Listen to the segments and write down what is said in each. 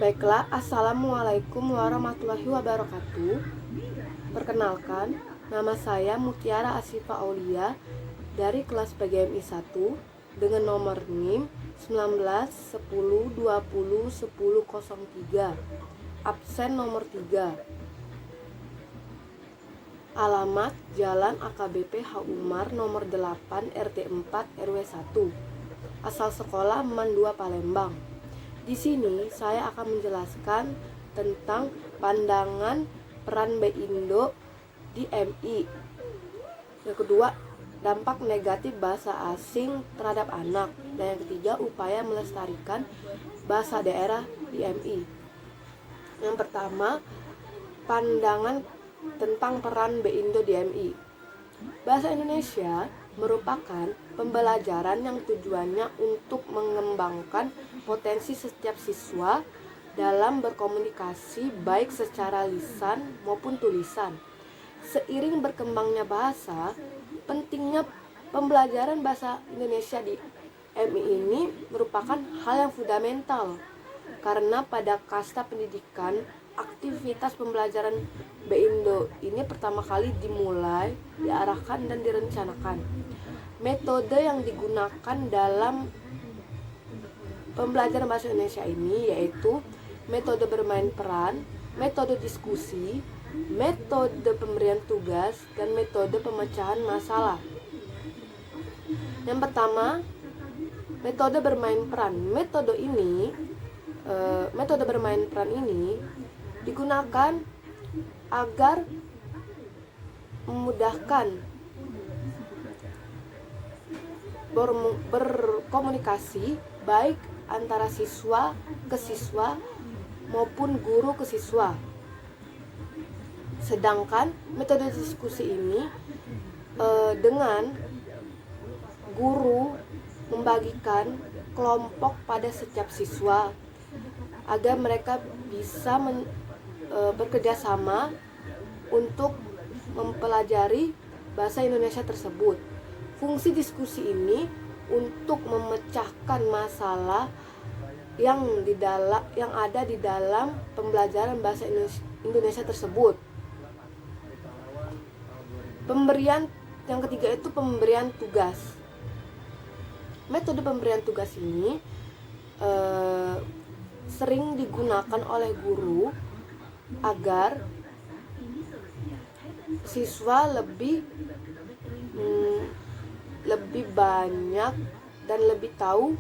Baiklah, Assalamualaikum warahmatullahi wabarakatuh. Perkenalkan, nama saya Mutiara Asifa Aulia dari kelas PGMI 1 dengan nomor NIM 19 10 20 10 03, absen nomor 3. Alamat Jalan AKBP H. Umar nomor 8 RT 4 RW 1. Asal sekolah MAN 2 Palembang. Di sini saya akan menjelaskan tentang pandangan peran BINDO di MI. Yang kedua, dampak negatif bahasa asing terhadap anak. Dan yang ketiga, upaya melestarikan bahasa daerah di MI. Yang pertama, pandangan tentang peran BINDO di MI. Bahasa Indonesia merupakan pembelajaran yang tujuannya untuk mengembangkan potensi setiap siswa dalam berkomunikasi baik secara lisan maupun tulisan. Seiring berkembangnya bahasa, pentingnya pembelajaran bahasa Indonesia di MI ini merupakan hal yang fundamental karena pada kasta pendidikan aktivitas pembelajaran BINDO ini pertama kali dimulai, diarahkan dan direncanakan. Metode yang digunakan dalam pembelajaran bahasa Indonesia ini yaitu metode bermain peran, metode diskusi, metode pemberian tugas, dan metode pemecahan masalah. Yang pertama, metode bermain peran. Metode bermain peran ini digunakan agar memudahkan berkomunikasi baik antara siswa ke siswa maupun guru ke siswa. Sedangkan metode diskusi ini dengan guru membagikan kelompok pada setiap siswa agar mereka bisa bekerja sama untuk mempelajari bahasa Indonesia tersebut. Fungsi diskusi ini untuk memecahkan masalah yang ada di dalam pembelajaran bahasa Indonesia tersebut. Yang ketiga itu pemberian tugas. Metode pemberian tugas ini sering digunakan oleh guru agar siswa lebih banyak dan lebih tahu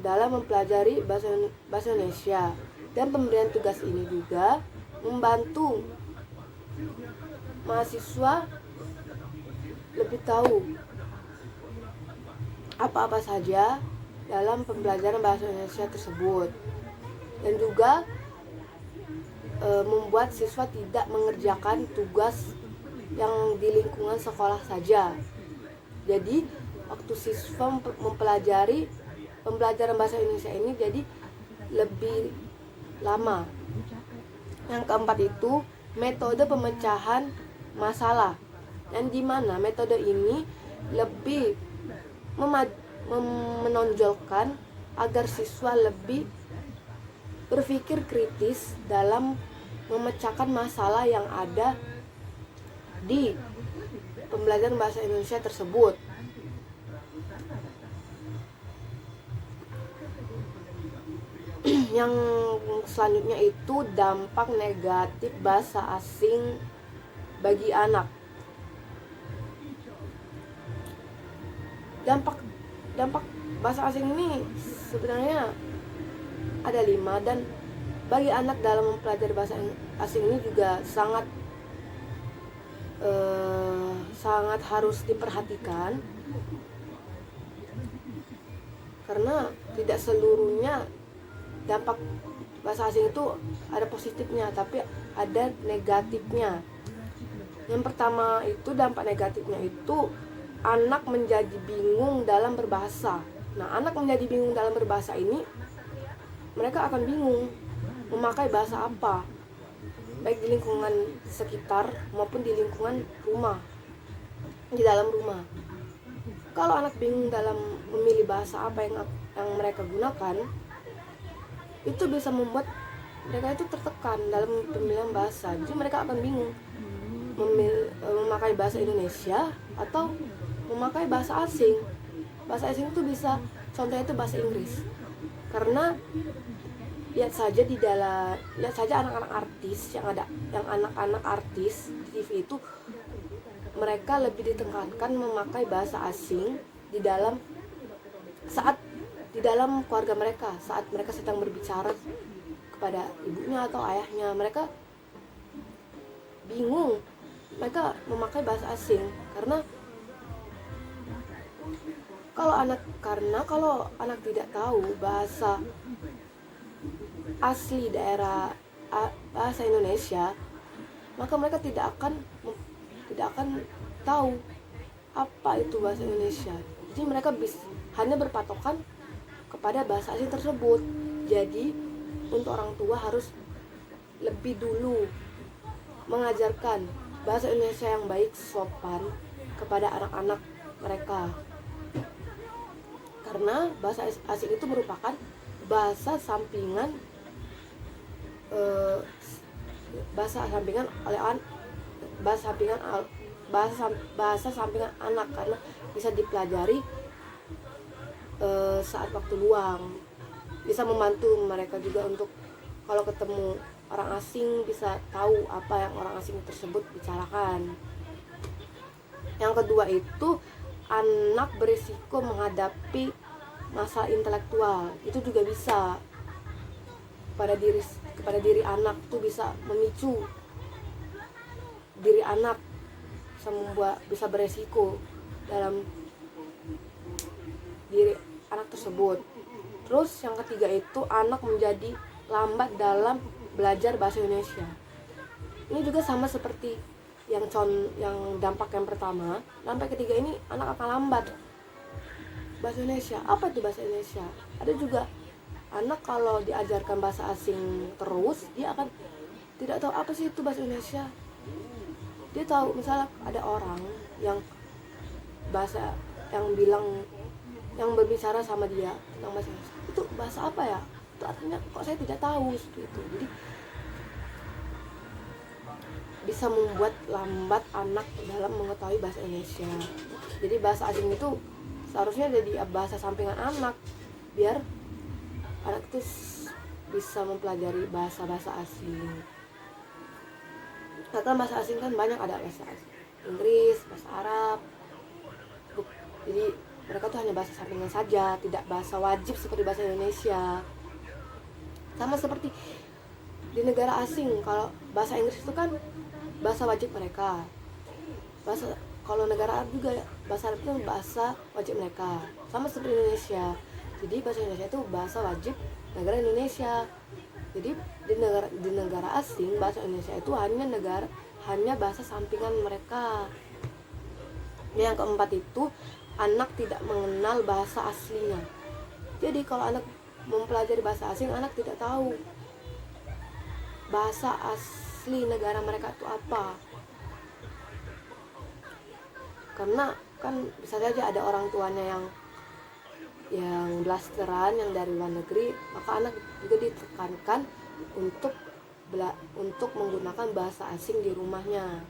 dalam mempelajari bahasa Indonesia. Dan pemberian tugas ini juga membantu mahasiswa lebih tahu apa-apa saja dalam pembelajaran bahasa Indonesia tersebut, dan juga membuat siswa tidak mengerjakan tugas yang di lingkungan sekolah saja. Jadi waktu siswa mempelajari pembelajaran bahasa Indonesia ini jadi lebih lama. Yang keempat itu metode pemecahan masalah, yang dimana metode ini lebih menonjolkan agar siswa lebih berpikir kritis dalam memecahkan masalah yang ada di pembelajaran bahasa Indonesia tersebut. Yang selanjutnya itu dampak negatif bahasa asing bagi anak. Dampak bahasa asing ini sebenarnya ada 5, dan bagi anak dalam mempelajari bahasa asing ini juga sangat harus diperhatikan, karena tidak seluruhnya dampak bahasa asing itu ada positifnya, tapi ada negatifnya. Yang pertama itu dampak negatifnya itu anak menjadi bingung dalam berbahasa. Nah, anak menjadi bingung dalam berbahasa ini, mereka akan bingung memakai bahasa apa, baik di lingkungan sekitar maupun di lingkungan rumah, di dalam rumah. Kalau anak bingung dalam memilih bahasa apa yang mereka gunakan, itu bisa membuat mereka itu tertekan dalam pemilihan bahasa. Jadi mereka akan bingung memakai bahasa Indonesia atau memakai bahasa asing. Bahasa asing itu bisa, contohnya itu bahasa Inggris. Karena lihat saja anak-anak artis yang ada, yang anak-anak artis di TV itu, mereka lebih ditekankan memakai bahasa asing di dalam keluarga mereka, saat mereka sedang berbicara kepada ibunya atau ayahnya. Mereka bingung mereka memakai bahasa asing karena kalau anak tidak tahu bahasa asli daerah bahasa Indonesia, maka mereka tidak akan tahu apa itu bahasa Indonesia. Jadi mereka hanya berpatokan kepada bahasa asing tersebut. Jadi untuk orang tua harus lebih dulu mengajarkan bahasa Indonesia yang baik, sopan kepada anak-anak mereka. Karena bahasa asing itu merupakan bahasa sampingan anak, karena bisa dipelajari saat waktu luang. Bisa membantu mereka juga untuk kalau ketemu orang asing bisa tahu apa yang orang asing tersebut bicarakan. Yang kedua itu anak berisiko menghadapi masalah intelektual. Itu juga bisa kepada diri anak, itu bisa memicu diri anak, bisa beresiko dalam diri anak tersebut. Terus yang ketiga itu anak menjadi lambat dalam belajar bahasa Indonesia. Ini juga sama seperti yang dampak yang pertama. Dampak ketiga ini anak akan lambat bahasa Indonesia. Apa itu bahasa Indonesia? Ada juga anak kalau diajarkan bahasa asing terus, dia akan tidak tahu apa sih itu bahasa Indonesia. Dia tahu misalnya ada orang yang berbicara sama dia tentang bahasa Indonesia, itu bahasa apa ya? Itu artinya kok saya tidak tahu seperti itu. Jadi bisa membuat lambat anak dalam mengetahui bahasa Indonesia. Jadi bahasa asing itu seharusnya jadi bahasa sampingan anak, biar anak itu bisa mempelajari bahasa-bahasa asing. Karena bahasa asing kan banyak, ada bahasa Inggris, bahasa Arab. Jadi mereka tuh hanya bahasa sampingan saja, tidak bahasa wajib seperti bahasa Indonesia. Sama seperti di negara asing, kalau bahasa Inggris itu kan bahasa wajib mereka. Kalau negara Arab juga, bahasa Arab itu bahasa wajib mereka. Sama seperti Indonesia. Jadi bahasa Indonesia itu bahasa wajib negara Indonesia. Jadi di negara asing, bahasa Indonesia itu hanya bahasa sampingan mereka. Yang keempat itu anak tidak mengenal bahasa aslinya. Jadi kalau anak mempelajari bahasa asing, anak tidak tahu bahasa asli negara mereka itu apa. Karena kan bisa saja ada orang tuanya yang blasteran, yang dari luar negeri, maka anak juga ditekankan untuk menggunakan bahasa asing di rumahnya.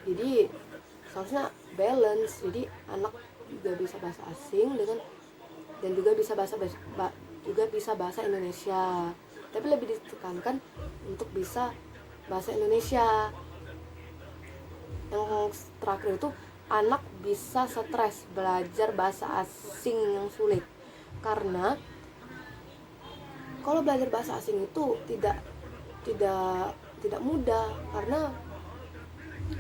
Jadi seharusnya balance, jadi anak juga bisa bahasa asing dan juga bisa bahasa Indonesia, tapi lebih ditekankan untuk bisa bahasa Indonesia. Yang terakhir itu anak bisa stres belajar bahasa asing yang sulit, karena kalau belajar bahasa asing itu tidak mudah, karena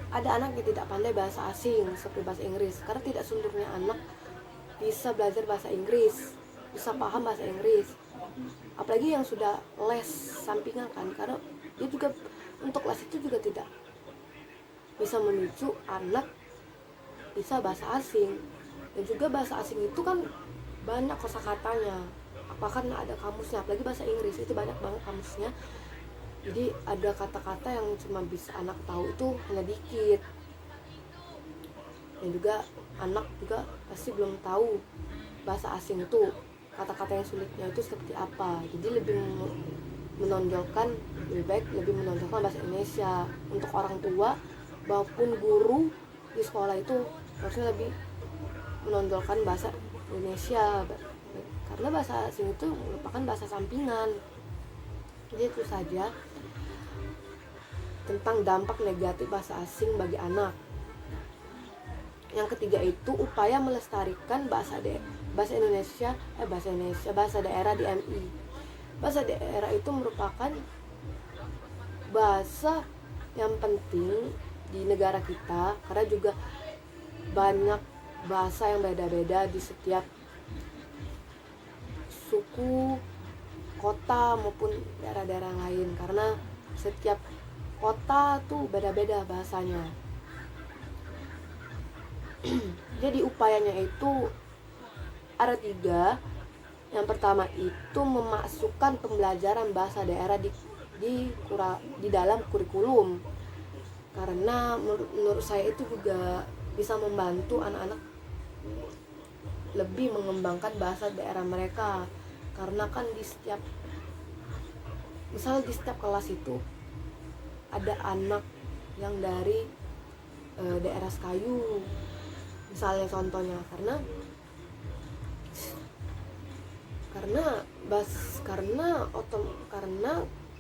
ada anak yang tidak pandai bahasa asing seperti bahasa Inggris, karena tidak seluruhnya anak bisa belajar bahasa Inggris, bisa paham bahasa Inggris. Apalagi yang sudah les sampingan kan, karena dia juga untuk les itu juga tidak bisa memicu anak bisa bahasa asing. Dan juga bahasa asing itu kan banyak kosakatanya, apakah ada kamusnya, apalagi bahasa Inggris itu banyak banget kamusnya. Jadi ada kata-kata yang cuma bisa anak tahu itu hanya dikit. Dan juga anak juga pasti belum tahu bahasa asing itu kata-kata yang sulitnya itu seperti apa. Jadi lebih menonjolkan, lebih baik lebih menonjolkan bahasa Indonesia. Untuk orang tua maupun guru di sekolah itu harusnya lebih menonjolkan bahasa Indonesia, karena bahasa asing itu merupakan bahasa sampingan. Jadi itu saja tentang dampak negatif bahasa asing bagi anak. Yang ketiga itu upaya melestarikan bahasa daerah di MI. Bahasa daerah itu merupakan bahasa yang penting di negara kita, karena juga banyak bahasa yang beda-beda di setiap suku, kota maupun daerah-daerah lain, karena setiap kota tuh beda-beda bahasanya. Jadi upayanya itu ada 3. Yang pertama itu memasukkan pembelajaran bahasa daerah di dalam kurikulum, karena menurut saya itu juga bisa membantu anak-anak lebih mengembangkan bahasa daerah mereka. Karena kan di setiap kelas itu ada anak yang dari daerah Sekayu misalnya, contohnya, karena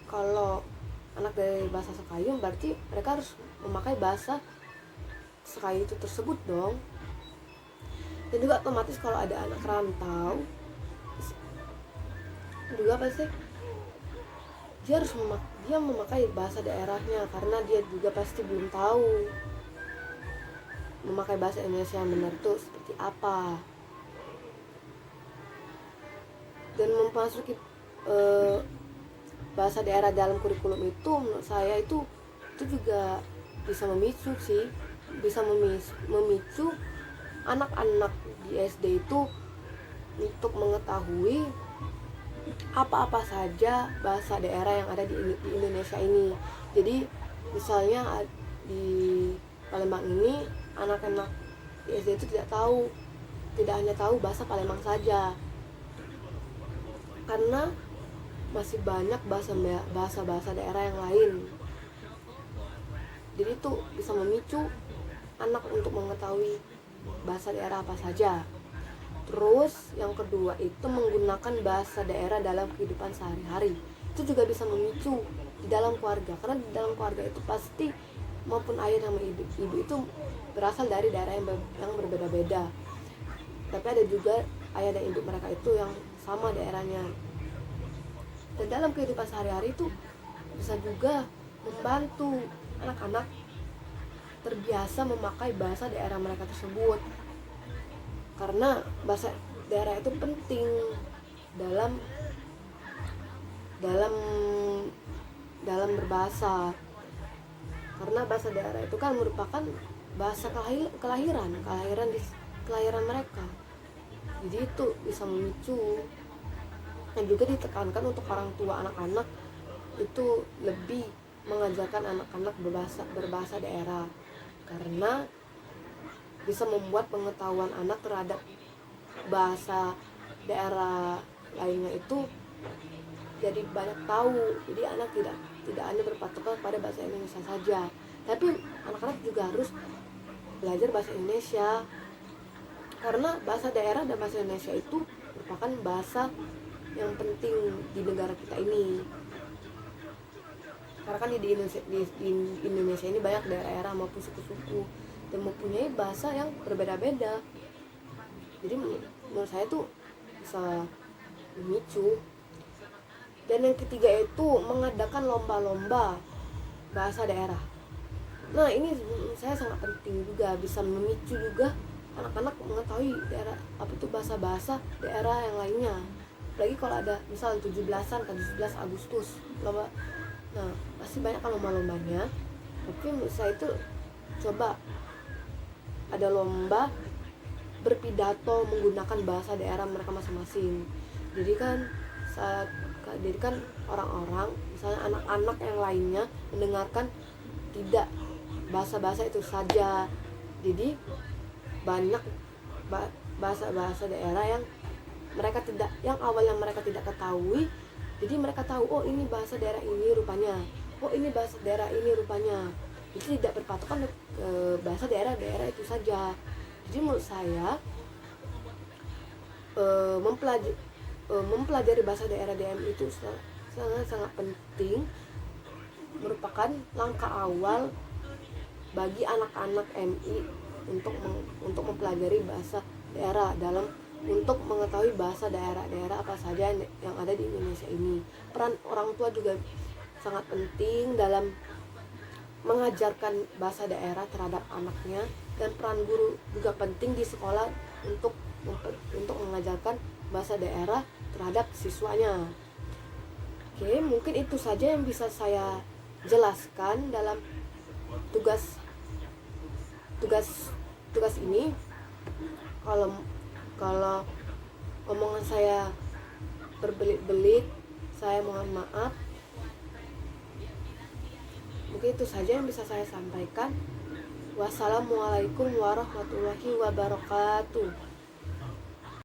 kalau anak dari bahasa Sekayu berarti mereka harus memakai bahasa Sekayu itu tersebut dong. Dan juga otomatis kalau ada anak rantau juga pasti dia memakai bahasa daerahnya, karena dia juga pasti belum tahu memakai bahasa Indonesia yang benar itu seperti apa. Dan memasuki bahasa daerah dalam kurikulum itu menurut saya itu juga bisa memicu anak-anak di SD itu untuk mengetahui apa-apa saja bahasa daerah yang ada di Indonesia ini. Jadi misalnya di Palembang ini anak-anak di SD itu tidak hanya tahu bahasa Palembang saja, karena masih banyak bahasa daerah yang lain. Jadi itu bisa memicu anak untuk mengetahui bahasa daerah apa saja. Terus yang kedua itu menggunakan bahasa daerah dalam kehidupan sehari-hari. Itu juga bisa memicu di dalam keluarga, karena di dalam keluarga itu pasti maupun ayah sama ibu itu berasal dari daerah yang berbeda-beda. Tapi ada juga ayah dan ibu mereka itu yang sama daerahnya. Dan dalam kehidupan sehari-hari itu bisa juga membantu anak-anak terbiasa memakai bahasa daerah mereka tersebut, karena bahasa daerah itu penting dalam berbahasa, karena bahasa daerah itu kan merupakan bahasa kelahiran mereka. Jadi itu bisa memicu. Dan juga ditekankan untuk orang tua anak-anak itu lebih mengajarkan anak-anak berbahasa daerah, karena bisa membuat pengetahuan anak terhadap bahasa daerah lainnya itu jadi banyak tahu. Jadi anak tidak hanya berpatokan pada bahasa Indonesia saja, tapi anak-anak juga harus belajar bahasa Indonesia, karena bahasa daerah dan bahasa Indonesia itu merupakan bahasa yang penting di negara kita ini. Karena kan di Indonesia ini banyak daerah maupun suku-suku dan mempunyai bahasa yang berbeda-beda. Jadi menurut saya tuh bisa memicu. Dan yang ketiga itu mengadakan lomba-lomba bahasa daerah. Nah ini saya sangat penting juga, bisa memicu juga anak-anak mengetahui daerah apa itu bahasa daerah yang lainnya. Apalagi kalau ada misal 17-an kan 17 Agustus lomba. Nah pasti banyak kan lomba-lombanya. Tapi menurut saya itu coba ada lomba berpidato menggunakan bahasa daerah mereka masing-masing. Jadi kan orang-orang, misalnya anak-anak yang lainnya mendengarkan tidak bahasa-bahasa itu saja. Jadi banyak bahasa-bahasa daerah yang yang awalnya mereka tidak ketahui, jadi mereka tahu, oh ini bahasa daerah ini rupanya, oh ini bahasa daerah ini rupanya. Jadi tidak berpatokan bahasa daerah-daerah itu saja. Jadi menurut saya mempelajari bahasa daerah DM itu sangat penting, merupakan langkah awal bagi anak-anak MI untuk mempelajari bahasa daerah, untuk mengetahui bahasa daerah-daerah apa saja yang ada di Indonesia ini. Peran orang tua juga sangat penting dalam mengajarkan bahasa daerah terhadap anaknya, dan peran guru juga penting di sekolah untuk mengajarkan bahasa daerah terhadap siswanya. Oke, mungkin itu saja yang bisa saya jelaskan dalam tugas ini. Kalau omongan saya berbelit-belit, saya mohon maaf. Mungkin itu saja yang bisa saya sampaikan. Wassalamualaikum warahmatullahi wabarakatuh.